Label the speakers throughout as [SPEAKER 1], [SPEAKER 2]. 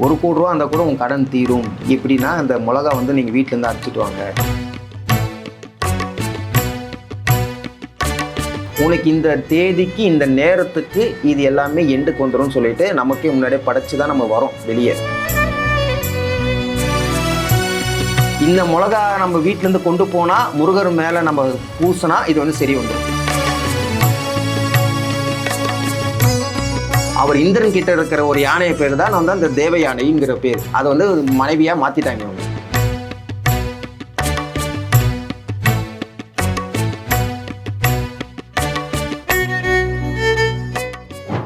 [SPEAKER 1] கோடி ரூபா இருந்தால் கூட உங்கள் கடன் தீரும். எப்படின்னா அந்த மிளகா வந்து நீங்கள் வீட்டிலேருந்து அரைச்சிட்டு வாங்க. உனக்கு இந்த தேதிக்கு இந்த நேரத்துக்கு இது எல்லாமே எண்டுக்கு வந்துடும் சொல்லிட்டு நமக்கே முன்னாடியே படைச்சு தான் நம்ம வரோம் வெளியே. இந்த மிளகா நம்ம வீட்டிலேருந்து கொண்டு போனால் முருகர் மேலே நம்ம பூசினா இது வந்து சரி வந்துடும். அவர் இந்திரன் கிட்ட இருக்கிற ஒரு யானையை பேர் தான் வந்து அந்த தேவ யானைங்கிற பேர். அதை வந்து மனைவியாக மாற்றிட்டாங்க அவங்க.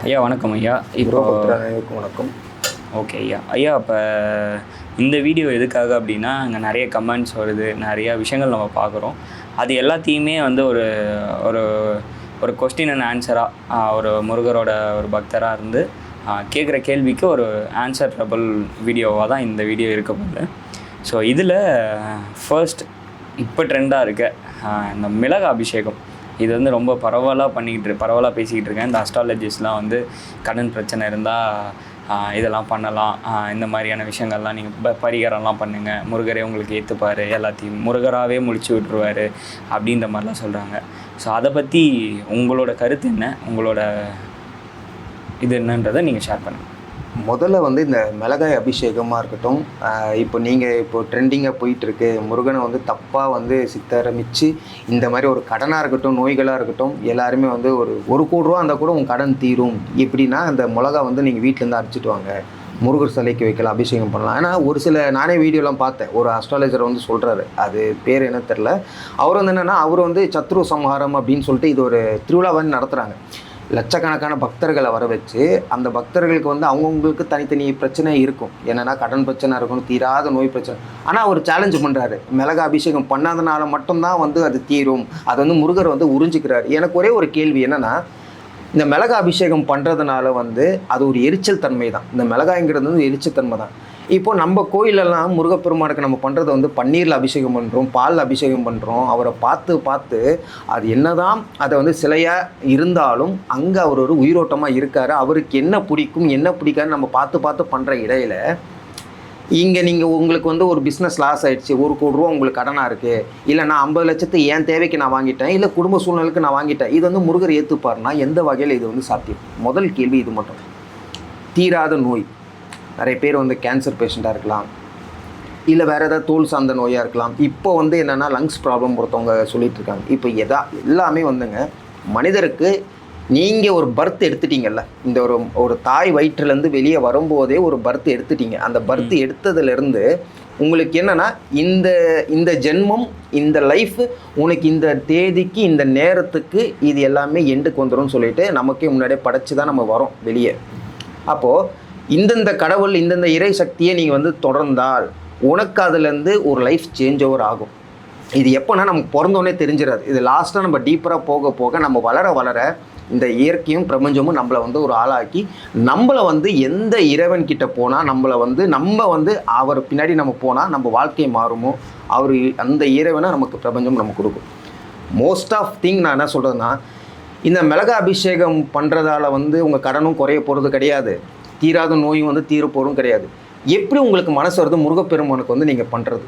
[SPEAKER 2] ஐயா வணக்கம் ஐயா. இப்போ
[SPEAKER 1] வணக்கம்.
[SPEAKER 2] ஓகே ஐயா. ஐயா இப்போ இந்த வீடியோ எதுக்காக அப்படின்னா, அங்கே நிறைய கமெண்ட்ஸ் வருது, நிறையா விஷயங்கள் நம்ம பார்க்குறோம். அது எல்லாத்தையுமே வந்து ஒரு ஒரு ஒரு கொஸ்டின் அண்ட் ஆன்சராக ஒரு முருகரோட ஒரு பக்தராக இருந்து கேட்குற கேள்விக்கு ஒரு ஆன்சர் ட்ரபிள் வீடியோவாக தான் இந்த வீடியோ இருக்க போகுது. ஸோ இதில் ஃபர்ஸ்ட் இப்போ ட்ரெண்டாக இருக்க இந்த மிளகு அபிஷேகம், இது வந்து ரொம்ப பரவலாக பேசிக்கிட்டு இருக்கேன். இந்த அஸ்ட்ராலஜிஸ்ட்லாம் வந்து கடன் பிரச்சனை இருந்தால் இதெல்லாம் பண்ணலாம், இந்த மாதிரியான விஷயங்கள்லாம் நீங்கள் பரிகாரம்லாம் பண்ணுங்கள், முருகரே உங்களுக்கு ஏற்றுப்பார், எல்லாத்தையும் முருகராகவே முடிச்சு விட்டுருவார் அப்படின்ற மாதிரிலாம் சொல்கிறாங்க. ஸோ அதை பற்றி உங்களோட கருத்து என்ன, உங்களோட இது என்னன்றதை நீங்கள் ஷேர் பண்ணுங்கள்.
[SPEAKER 1] முதல்ல வந்து இந்த மிளகாய் அபிஷேகமாக இருக்கட்டும், இப்போ நீங்கள் ட்ரெண்டிங்காக போயிட்டுருக்கு, முருகனை வந்து தப்பாக வந்து சித்தரமிச்சு இந்த மாதிரி ஒரு கடனாக இருக்கட்டும், நோய்களாக இருக்கட்டும், எல்லாருமே வந்து ஒரு கோடி ரூபா இருந்தால் கூட உங்கள் கடன் தீரும். எப்படின்னா அந்த மிளகா வந்து நீங்கள் வீட்டிலேருந்து அரைச்சிட்டு வாங்க, முருகர் சிலைக்கு வைக்கலாம், அபிஷேகம் பண்ணலாம். ஏன்னா ஒரு சில நானே வீடியோலாம் பார்த்தேன், ஒரு அஸ்ட்ராலஜர் வந்து சொல்கிறாரு, அது பேர் என்ன தெரில, அவர் வந்து என்னென்னா அவர் வந்து சத்ரு சம்ஹாரம் அப்படின்னு சொல்லிட்டு இது ஒரு திருவிழாவாக நடத்துகிறாங்க. லட்சக்கணக்கான பக்தர்களை வர வச்சு அந்த பக்தர்களுக்கு வந்து அவங்கவுங்களுக்கு தனித்தனி பிரச்சனை இருக்கும். என்னென்னா கடன் பிரச்சனை இருக்கும், தீராத நோய் பிரச்சனை. ஆனால் அவர் சேலஞ்சு பண்ணுறாரு, மிளகா அபிஷேகம் பண்ணாதனால மட்டும்தான் வந்து அது தீரும், அது வந்து முருகர் வந்து உறிஞ்சிக்கிறார். எனக்கு ஒரே ஒரு கேள்வி என்னென்னா, இந்த மிளகா அபிஷேகம் பண்ணுறதுனால வந்து அது ஒரு எரிச்சல் தன்மை தான். இந்த மிளகாய்ங்கிறது வந்து எரிச்சல் தன்மை தான். இப்போ நம்ம கோயிலெல்லாம் முருகப்பெருமானுக்கு நம்ம பண்ணுறது வந்து பன்னீரில் அபிஷேகம் பண்ணுறோம், பாலில் அபிஷேகம் பண்ணுறோம். அவரை பார்த்து அது என்னதான் அதை வந்து சிலையாக இருந்தாலும் அங்கே அவர் ஒரு உயிரோட்டமாக இருக்கார். அவருக்கு என்ன பிடிக்கும் என்ன பிடிக்காதுன்னு நம்ம பார்த்து பண்ணுற இடையில இங்கே நீங்கள் உங்களுக்கு வந்து ஒரு பிஸ்னஸ் லாஸ் ஆகிடுச்சு, 1 கோடி ரூபா உங்களுக்கு கடனாக இருக்குது, இல்லை நான் 50 லட்சத்தை என் தேவைக்கு நான் வாங்கிட்டேன், இல்லை குடும்ப சூழ்நிலைக்கு நான் வாங்கிட்டேன், இது வந்து முருகர் ஏற்றுப்பார்னா எந்த வகையில் இது வந்து சாத்தியம்? முதல் கேள்வி இது மட்டும். தீராத நோய், நிறைய பேர் வந்து கேன்சர் பேஷண்ட்டாக இருக்கலாம், இல்லை வேறு ஏதாவது தோல் சார்ந்த நோயாக இருக்கலாம். இப்போ வந்து என்னென்னா லங்ஸ் ப்ராப்ளம் ஒருத்தவங்க சொல்லிகிட்டு இருக்காங்க. இப்போ எல்லாமே வந்துங்க, மனிதருக்கு நீங்கள் ஒரு பர்த் எடுத்துட்டீங்கல்ல, இந்த ஒரு தாய் வயிற்றுலேருந்து வெளியே வரும்போதே ஒரு பர்த் எடுத்துட்டீங்க. அந்த பர்த் எடுத்ததுலேருந்து உங்களுக்கு என்னென்னா இந்த ஜென்மம், இந்த லைஃப், உனக்கு இந்த தேதிக்கு இந்த நேரத்துக்கு இது எல்லாமே எண்டுக்கு வந்துடும் சொல்லிட்டு நமக்கே முன்னாடியே படைச்சு தான் நம்ம வரோம் வெளியே. அப்போது இந்தந்த கடவுள், இந்தந்த இறை சக்தியை நீங்கள் வந்து தொடர்ந்தால் உனக்கு அதுலேருந்து ஒரு லைஃப் சேஞ்ச் ஓவர் ஆகும். இது எப்போனா நமக்கு பிறந்தோடனே தெரிஞ்சிடாது. இது லாஸ்ட்டாக நம்ம டீப்பராக போக நம்ம வளர இந்த இயற்கையும் பிரபஞ்சமும் நம்மளை வந்து ஒரு ஆளாக்கி நம்மளை வந்து எந்த இறைவன்கிட்ட போனால் நம்ம வந்து அவர் பின்னாடி நம்ம போனால் நம்ம வாழ்க்கை மாறுமோ, அவர் அந்த இறைவனை நமக்கு பிரபஞ்சம் நம்ம கொடுக்கும். மோஸ்ட் ஆஃப் திங் நான் என்ன சொல்கிறேன்னா, இந்த மிளகா அபிஷேகம் பண்ணுறதால வந்து உங்கள் கடனும் குறைய போகிறது கிடையாது, தீராத நோயும் வந்து தீர போகிறதும் கிடையாது. எப்படி உங்களுக்கு மனசு வருது முருகப்பெருமானுக்கு வந்து நீங்கள் பண்ணுறது?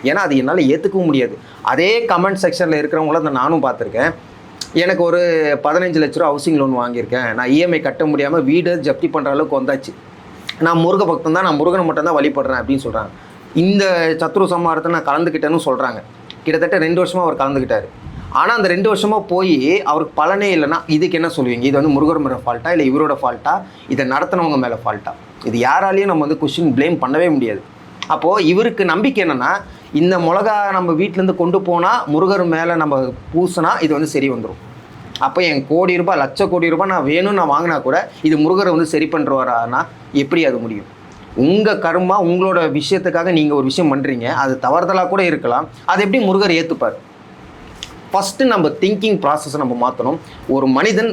[SPEAKER 1] ஏன்னா அது என்னால் ஏற்றுக்கவும் முடியாது. அதே கமெண்ட் செக்ஷனில் இருக்கிறவங்கள அதை நானும் பார்த்துருக்கேன். எனக்கு ஒரு 15 லட்ச ரூபா ஹவுசிங் லோன் வாங்கியிருக்கேன், நான் இஎம்ஐ கட்ட முடியாமல் வீடு ஜப்தி பண்ணுற அளவுக்கு வந்தாச்சு, நான் முருக பக்தன் தான், நான் முருகனை மட்டும்தான் வழிபடுறேன் அப்படின்னு சொல்கிறாங்க. இந்த சத்ரு சம்ஹாரத்தை நான் கலந்துக்கிட்டேன்னு சொல்கிறாங்க. கிட்டத்தட்ட 2 வருஷமாக அவர் கலந்துக்கிட்டார். ஆனால் அந்த 2 வருஷமாக போய் அவருக்கு பலனே இல்லைன்னா இதுக்கு என்ன சொல்லுவீங்க? இது வந்து முருகர் மேலே ஃபால்ட்டா, இல்லை இவரோட ஃபால்ட்டா, இதை நடத்தினவங்க மேலே ஃபால்ட்டா? இது யாராலையும் நம்ம வந்து கொஸ்டின் ப்ளேம் பண்ணவே முடியாது. அப்போது இவருக்கு நம்பிக்கை என்னென்னா, இந்த மிளகா நம்ம வீட்டிலேருந்து கொண்டு போனால் முருகர் மேலே நம்ம பூசினா இது வந்து சரி வந்துடும். அப்போ என் கோடி ரூபாய், லட்ச கோடி ரூபாய் நான் வேணும்னு நான் வாங்கினா கூட இது முருகரை வந்து சரி பண்ணுறாருன்னா எப்படி அது முடியும்? உங்கள் கர்மா, உங்களோட விஷயத்துக்காக நீங்கள் ஒரு விஷயம் பண்ணுறீங்க, அது தவறுதலாக கூட இருக்கலாம், அது எப்படி முருகர் ஏற்றுப்பார்? ஃபஸ்ட்டு நம்ம திங்கிங் ப்ராசஸை நம்ம மாற்றணும். ஒரு மனிதன்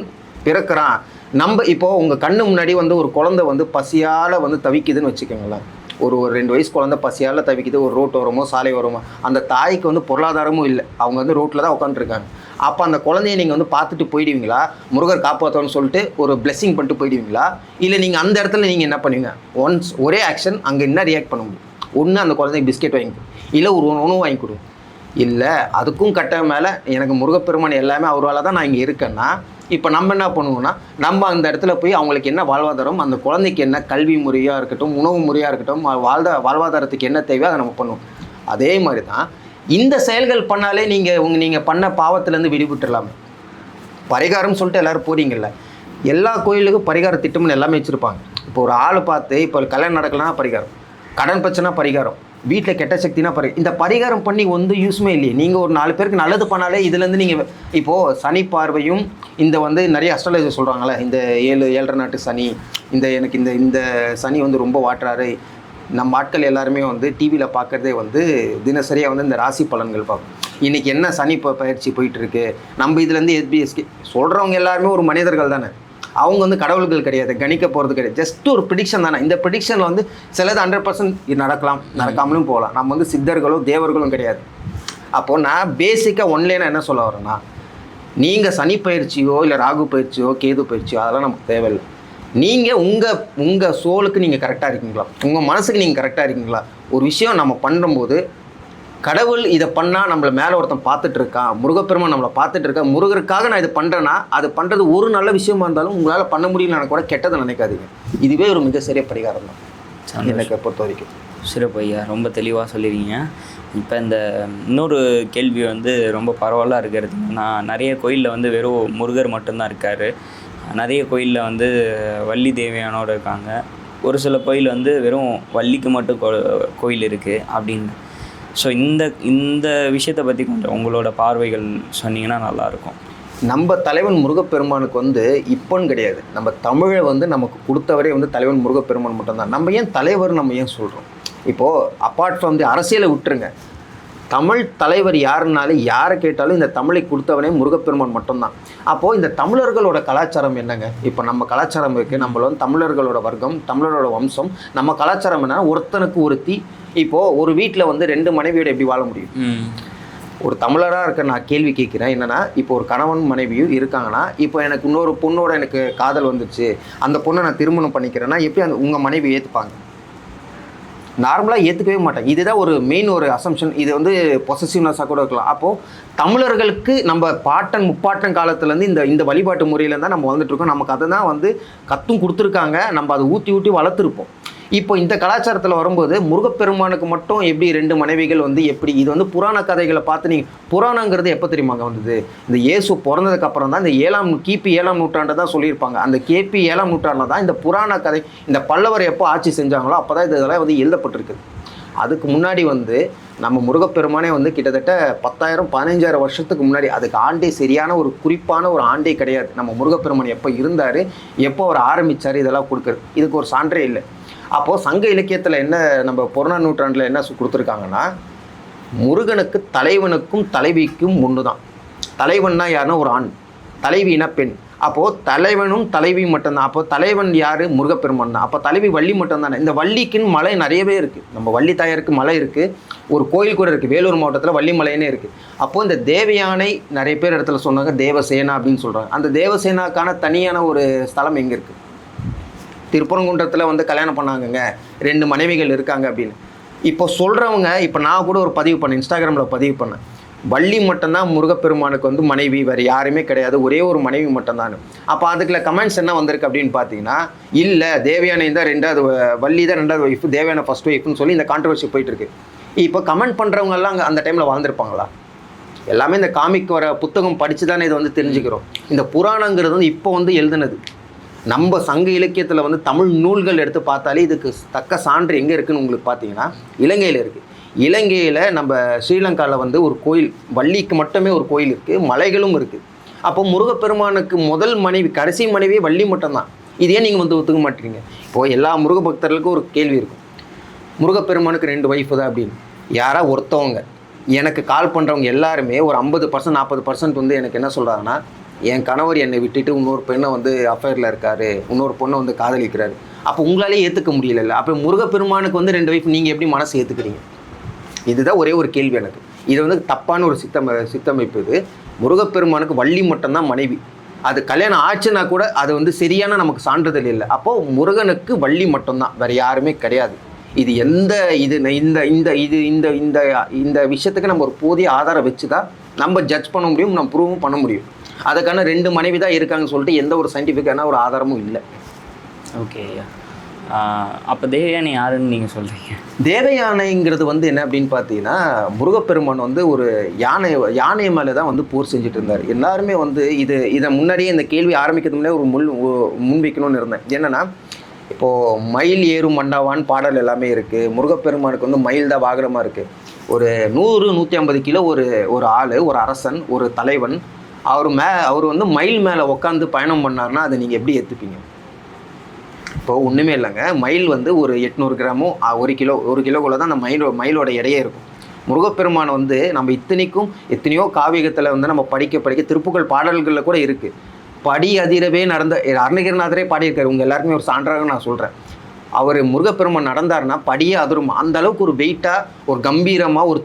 [SPEAKER 1] பிறக்கிறான், நம்ம இப்போது உங்கள் கண்ணு முன்னாடி வந்து ஒரு குழந்தை வந்து பசியால் வந்து தவிக்குதுன்னு வச்சுக்கோங்களேன். ஒரு 2 வயசு குழந்தை பசியால் தவிக்குது, ஒரு ரோட்டு ஓரமோ சாலை ஓரமோ, அந்த தாய்க்கு வந்து பொருளாதாரமும் இல்லை, அவங்க வந்து ரோட்டில் தான் உட்காந்துருக்காங்க. அப்போ அந்த குழந்தைய நீங்கள் வந்து பார்த்துட்டு போயிடுவீங்களா, முருகர் காப்பாற்றோன்னு சொல்லிட்டு ஒரு பிளெஸிங் பண்ணிட்டு போயிடுவீங்களா, இல்லை நீங்கள் அந்த இடத்துல நீங்கள் என்ன பண்ணுவீங்க? ஒன்ஸ் ஒரே ஆக்ஷன் அங்கே என்ன ரியாக்ட் பண்ண முடியும்? ஒன்று அந்த குழந்தைக்கு பிஸ்கெட் வாங்கி கொடு, இல்லை ஒரு உணவு வாங்கி கொடு, இல்லை அதுக்கும் கட்ட மேலே எனக்கு முருகப்பெருமான் எல்லாமே அவரால் தான் நான் இங்கே இருக்கேன்னா, இப்போ நம்ம என்ன பண்ணுவோம்னா, நம்ம அந்த இடத்துல போய் அவங்களுக்கு என்ன வாழ்வாதாரம், அந்த குழந்தைக்கு என்ன கல்வி முறையாக இருக்கட்டும், உணவு முறையாக இருக்கட்டும், வாழ்வாதாரத்துக்கு என்ன தேவையோ அதை நம்ம பண்ணுவோம். அதே மாதிரி தான் இந்த செயல்கள் பண்ணாலே நீங்கள் பண்ண பாவத்திலேருந்து விடுபட்டுடலாமே. பரிகாரம் சொல்லிட்டு எல்லோரும் போகிறீங்கல்ல, எல்லா கோயிலுக்கும் பரிகார திட்டம்னு எல்லாமே வச்சுருப்பாங்க. இப்போ ஒரு ஆள் பார்த்து இப்போ கல்யாணம் நடக்கலன்னா பரிகாரம், கடன் பிரச்சனை பரிகாரம், வீட்டில் கெட்ட சக்தினா இந்த பரிகாரம் பண்ணி வந்து யூஸ்மே இல்லையே. நீங்கள் ஒரு 4 பேருக்கு நல்லது பண்ணாலே இதுலேருந்து நீங்கள் இப்போது சனி பார்வையும் இந்த வந்து நிறைய அஸ்ட்ராலஜர் சொல்கிறாங்களே, இந்த 7.5 நாட்டு சனி, எனக்கு இந்த சனி வந்து ரொம்ப வாட்டுறாரு. நம்ம ஆட்கள் எல்லாருமே வந்து டிவியில் பார்க்குறதே வந்து தினசரியாக வந்து இந்த ராசி பலன்கள் பார்ப்போம். இன்றைக்கி என்ன சனி பயிற்சி போயிட்டுருக்கு, நம்ம இதுலேருந்து எஸ்பிஎஸ்கே சொல்கிறவங்க எல்லாருமே ஒரு மனிதர்கள் தானே, அவங்க வந்து கடவுள்கள் கிடையாது, கணிக்க போகிறது கிடையாது, ஜஸ்ட் ஒரு ப்ரிடிக்ஷன் தானே. இந்த ப்ரிடிக்ஷனில் வந்து சிலது 100% நடக்கலாம், நடக்காமலும் போகலாம். நம்ம வந்து சித்தர்களோ தேவர்களும் கிடையாது. அப்போது நான் பேசிக்காக ஒன்லைனாக என்ன சொல்ல வரேன்னா, நீங்கள் சனி பயிற்சியோ இல்லை ராகு பயிற்சியோ கேது பயிற்சியோ அதெல்லாம் நமக்கு தேவையில்லை. நீங்கள் உங்கள் சோலுக்கு நீங்கள் கரெக்டாக இருக்கீங்களா, உங்கள் மனசுக்கு நீங்கள் கரெக்டாக இருக்கீங்களா? ஒரு விஷயம் நம்ம பண்ணும்போது கடவுள் இதை பண்ணால் நம்மளை மேலே ஒருத்தன் பார்த்துட்டு இருக்கான், முருகப்பெருமான் நம்மளை பார்த்துட்டு இருக்கா, முருகருக்காக நான் இது பண்ணுறேன்னா அது பண்ணுறது ஒரு நல்ல விஷயமா இருந்தாலும் உங்களால் பண்ண முடியலன்னு கூட கெட்டதை நினைக்காதீங்க. இதுவே ஒரு மிக சிறிய பரிகாரம் தான் எனக்கு பொறுத்த வரைக்கும்.
[SPEAKER 2] சிறப்பு ஐயா, ரொம்ப தெளிவாக சொல்லியிருக்கீங்க. இப்போ இந்த இன்னொரு கேள்வி வந்து ரொம்ப பரவாயில்ல இருக்கிறது, நான் நிறைய கோயிலில் வந்து வெறும் முருகர் மட்டும்தான் இருக்கார், நிறைய கோயிலில் வந்து வள்ளி தேவியானோடு இருக்காங்க, ஒரு சில கோயில் வந்து வெறும் வள்ளிக்கு மட்டும் கோயில் இருக்குது அப்படின்னு. ஸோ இந்த விஷயத்தை பற்றி கொஞ்சம் உங்களோட பார்வைகள் சொன்னீங்கன்னா நல்லாயிருக்கும்.
[SPEAKER 1] நம்ம தலைவன் முருகப்பெருமானுக்கு வந்து இப்போன்னு கிடையாது, நம்ம தமிழை வந்து நமக்கு கொடுத்தவரே வந்து தலைவன் முருகப்பெருமான் மட்டும்தான். நம்ம ஏன் தலைவர் நம்ம ஏன் சொல்கிறோம்? இப்போது அப்பார்ட் ஃப்ரம் தி அரசியலை விட்டுருங்க, தமிழ் தலைவர் யாருனாலும் யாரை கேட்டாலும் இந்த தமிழை கொடுத்தவனே முருகப்பெருமான் மட்டும்தான். அப்போது இந்த தமிழர்களோட கலாச்சாரம் என்னங்க? இப்போ நம்ம கலாச்சாரம் இருக்குது, நம்மள வந்து தமிழர்களோட வர்க்கம், தமிழரோட வம்சம். நம்ம கலாச்சாரம் என்னன்னா, ஒருத்தனுக்கு ஒருத்தி. இப்போது ஒரு வீட்டில் வந்து 2 மனைவியோட எப்படி வாழ முடியும்? ஒரு தமிழராக இருக்க நான் கேள்வி கேட்குறேன் என்னென்னா, இப்போ ஒரு கணவன் மனைவியும் இருக்காங்கன்னா, இப்போ எனக்கு இன்னொரு பொண்ணோட எனக்கு காதல் வந்துச்சு, அந்த பொண்ணை நான் திருமணம் பண்ணிக்கிறேன்னா எப்படி அந்த உங்கள் மனைவி ஏற்றுப்பாங்க? நார்மலாக ஏற்றுக்கவே மாட்டாங்க. இதுதான் ஒரு மெயின் ஒரு அசம்ஷன். இது வந்து பொசசிவ்னஸாக கூட இருக்கலாம். அப்போது தமிழர்களுக்கு நம்ம பாட்டன் முப்பாட்டன் காலத்துலேருந்து இந்த வழிபாட்டு முறையில் தான் நம்ம வந்துட்டுருக்கோம். நமக்கு அதை தான் வந்து கற்றும் கொடுத்துருக்காங்க, நம்ம அதை ஊற்றி வளர்த்துருப்போம். இப்போ இந்த கலாச்சாரத்தில் வரும்போது முருகப்பெருமானுக்கு மட்டும் எப்படி 2 மனைவிகள் வந்து எப்படி? இது வந்து புராண கதைகளை பார்த்து நீங்கள், புராணங்கிறது எப்போ தெரியுமாங்க வந்தது? இந்த இயேசு பிறந்ததுக்கு அப்புறம் தான், இந்த கிபி 7ஆம் நூற்றாண்டு தான் சொல்லியிருப்பாங்க. அந்த கிபி 7ஆம் நூற்றாண்டில் தான் இந்த புராண கதை, இந்த பல்லவர் எப்போ ஆட்சி செஞ்சாங்களோ அப்போ தான் இதெல்லாம் வந்து எழுதப்பட்டிருக்குது. அதுக்கு முன்னாடி வந்து நம்ம முருகப்பெருமானே வந்து கிட்டத்தட்ட 10,000 15,000 வருஷத்துக்கு முன்னாடி, அதுக்கு ஆண்டே சரியான ஒரு குறிப்பான ஒரு ஆண்டே கிடையாது. நம்ம முருகப்பெருமான் எப்போ இருந்தார், எப்போ அவர் ஆரம்பித்தார், இதெல்லாம் கொடுக்குறது இதுக்கு ஒரு சான்றே இல்லை. அப்போது சங்க இலக்கியத்தில் என்ன, நம்ம புராண நூற்றாண்டில் என்ன கொடுத்துருக்காங்கன்னா, முருகனுக்கு தலைவனுக்கும் தலைவிக்கும் ஒன்று தான். தலைவன்னா யாருன்னா ஒரு ஆண், தலைவினா பெண். அப்போது தலைவனும் தலைவியும் மட்டும்தான். அப்போது தலைவன் யார்? முருகப்பெருமான் தான். அப்போ தலைவி வள்ளி மட்டும்தானே. இந்த வள்ளிக்குன்னு மலை நிறையவே இருக்குது. நம்ம வள்ளி தாயாருக்கு மலை இருக்குது, ஒரு கோயில் கூட இருக்குது, வேலூர் மாவட்டத்தில் வள்ளி மலைன்னே இருக்குது. அப்போது இந்த தேவயானை நிறைய பேர் இடத்துல சொன்னாங்க தேவசேனா அப்படின்னு சொல்கிறாங்க. அந்த தேவசேனாக்கான தனியான ஒரு ஸ்தலம் எங்கே இருக்குது? திருப்பரங்குன்றத்தில் வந்து கல்யாணம் பண்ணாங்கங்க, 2 மனைவிகள் இருக்காங்க அப்படின்னு. இப்போ சொல்கிறவங்க, இப்போ நான் கூட ஒரு பதிவு பண்ணேன், இன்ஸ்டாகிராமில் பதிவு பண்ணேன், வள்ளி மட்டும்தான் முருகப்பெருமானுக்கு வந்து மனைவி, வேறு யாருமே கிடையாது, ஒரே ஒரு மனைவி மட்டும்தான். அப்போ அதுக்குள்ள கமெண்ட்ஸ் என்ன வந்திருக்கு அப்படின்னு பார்த்தீங்கன்னா, இல்லை தேவயானை தான் 2வது, வள்ளி தான் 2வது ஒய்ஃபு, தேவயானை ஃபஸ்ட் ஒய்ஃப்னு சொல்லி இந்த கான்ட்ரவர்சி போயிட்டுருக்கு. இப்போ கமெண்ட் பண்ணுறவங்கெல்லாம் அந்த டைமில் வாழ்ந்துருப்பாங்களா? எல்லாமே இந்த காமிக் வர புத்தகம் படித்து தானே இதை வந்து தெரிஞ்சுக்கிறோம். இந்த புராணங்கிறது வந்து இப்போ வந்து எழுதுனது. நம்ம சங்க இலக்கியத்தில் வந்து தமிழ் நூல்கள் எடுத்து பார்த்தாலே இதுக்கு தக்க சான்று எங்கே இருக்குதுன்னு உங்களுக்கு பார்த்தீங்கன்னா இலங்கையில் இருக்குது. இலங்கையில் நம்ம ஸ்ரீலங்காவில் வந்து ஒரு கோயில், வள்ளிக்கு மட்டுமே ஒரு கோயில் இருக்குது, மலைகளும் இருக்குது. அப்போ முருகப்பெருமானுக்கு முதல் மனைவி, கடைசி மனைவியே வள்ளி மட்டும்தான். இதே நீங்கள் வந்து ஒத்துக்க மாட்டீங்க. இப்போது எல்லா முருக பக்தர்களுக்கும் ஒரு கேள்வி இருக்கும், முருகப்பெருமானுக்கு 2 ஒய்ஃபு தான் அப்படின்னு. யாராக ஒருத்தவங்க எனக்கு கால் பண்ணுறவங்க எல்லாருமே ஒரு 50% 40% வந்து எனக்கு என்ன சொல்கிறாங்கன்னா, என் கணவர் என்னை விட்டுட்டு இன்னொரு பெண்ணை வந்து அஃபேரில் இருக்கார், இன்னொரு பொண்ணை வந்து காதலிக்கிறாரு. அப்போ உங்களாலே ஏற்றுக்க முடியல. அப்போ முருகப்பெருமானுக்கு வந்து 2 ஒய்ஃப் நீங்கள் எப்படி மனசு ஏற்றுக்கிறீங்க? இதுதான் ஒரே ஒரு கேள்வி எனக்கு. இது வந்து தப்பான ஒரு சித்தமைப்பு. இது முருகப்பெருமானுக்கு வள்ளி மட்டும்தான் மனைவி. அது கல்யாணம் ஆச்சுன்னா கூட அது வந்து சரியான நமக்கு சான்றிதழ் இல்லை. அப்போது முருகனுக்கு வள்ளி மட்டும்தான், வேறு யாருமே கிடையாது. இது எந்த இது இந்த இந்த இது இந்த இந்த இந்த விஷயத்துக்கு நம்ம ஒரு போதிய ஆதாரம் வச்சு தான் நம்ம ஜட்ஜ் பண்ண முடியும், நம்ம ப்ரூவும் பண்ண முடியும். அதுக்கான 2 மனைவி தான் இருக்காங்கன்னு சொல்லிட்டு எந்த ஒரு சயின்டிஃபிக்கான ஒரு ஆதாரமும் இல்லை.
[SPEAKER 2] ஓகே ஐயா. அப்போ தேவயானி யாருன்னு நீங்கள் சொல்கிறீங்க?
[SPEAKER 1] தேவயானைங்கிறது வந்து என்ன அப்படின்னு பார்த்தீங்கன்னா, முருகப்பெருமான் வந்து ஒரு யானை மேலே தான் வந்து போர் செஞ்சுட்டு இருந்தார். எல்லாருமே வந்து இதை முன்னாடியே இந்த கேள்வி ஆரம்பிக்கிறதுக்கு முன்னாடியே ஒரு முன்வைக்கணும்னு இருந்தேன். என்னென்னா, இப்போது மயில் ஏறும் மன்னவான் பாடல் எல்லாமே இருக்குது. முருகப்பெருமானுக்கு வந்து மயில் தான் வாகனமாக இருக்குது. ஒரு 100-150 கிலோ ஒரு ஆள், ஒரு அரசன், ஒரு தலைவன், அவர் வந்து மயில் மேலே உட்காந்து பயணம் பண்ணார்னா அதை நீங்கள் எப்படி ஏற்றுப்பீங்க? இப்போது ஒன்றுமே இல்லைங்க. மயில் வந்து ஒரு 800 கிராமோ 1 கிலோக்குள்ளே தான் அந்த மயிலோட எடையே இருக்கும். முருகப்பெருமான் வந்து நம்ம எத்தனையோ காவியத்தில் வந்து நம்ம படிக்க திருப்புகழ் பாடல்களில் கூட இருக்குது. படி அதிரவே நடந்த அருணகிரிநாதரே பாடியிருக்காரு. உங்கள் எல்லாருக்குமே ஒரு சான்றாக நான் சொல்கிறேன். அவர் முருகப்பெருமான் நடந்தார்னா படியே அதிரும். அந்த அளவுக்கு ஒரு வெயிட்டாக, ஒரு கம்பீரமாக, ஒரு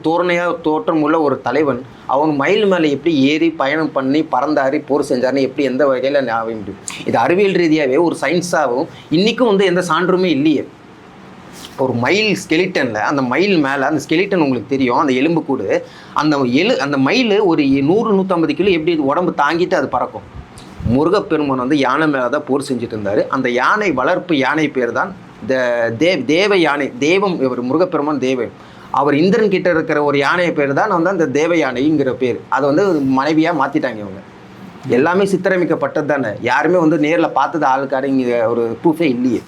[SPEAKER 1] தோற்றம் உள்ள ஒரு தலைவன் அவன் மயில் மேலே எப்படி ஏறி பயணம் பண்ணி பறந்தாரி போர் செஞ்சார்னு எப்படி எந்த வகையில் ஞாபகம் முடியும்? இது அறிவியல் ரீதியாகவே ஒரு சயின்ஸாகவும் இன்றைக்கும் வந்து எந்த சான்றுமே இல்லையே. ஒரு மயில் ஸ்கெலிட்டனில் அந்த மயில் மேலே அந்த ஸ்கெலிட்டன் உங்களுக்கு தெரியும், அந்த எலும்புக்கூடு, அந்த மயில் ஒரு 100-150 கிலோ எப்படி உடம்பு தாங்கிட்டு அது பறக்கும். முருகப்பெருமான் வந்து யானை மேலே தான் போர் செஞ்சுட்டு இருந்தார். அந்த யானை வளர்ப்பு யானை பேர் தான் தேவ யானை. தெய்வம் இவர் முருகப்பெருமான் தேவன். அவர் இந்திரன் கிட்ட இருக்கிற ஒரு யானையை பேர் தான் வந்து அந்த தேவ யானைங்கிற பேர். அதை வந்து மனைவியாக மாற்றிட்டாங்க இவங்க. எல்லாமே சித்திரமிக்கப்பட்டது தானே. யாருமே வந்து நேரில் பார்த்தது ஆளுக்காடு இங்கே ஒரு ப்ரூஃபே இல்லையே.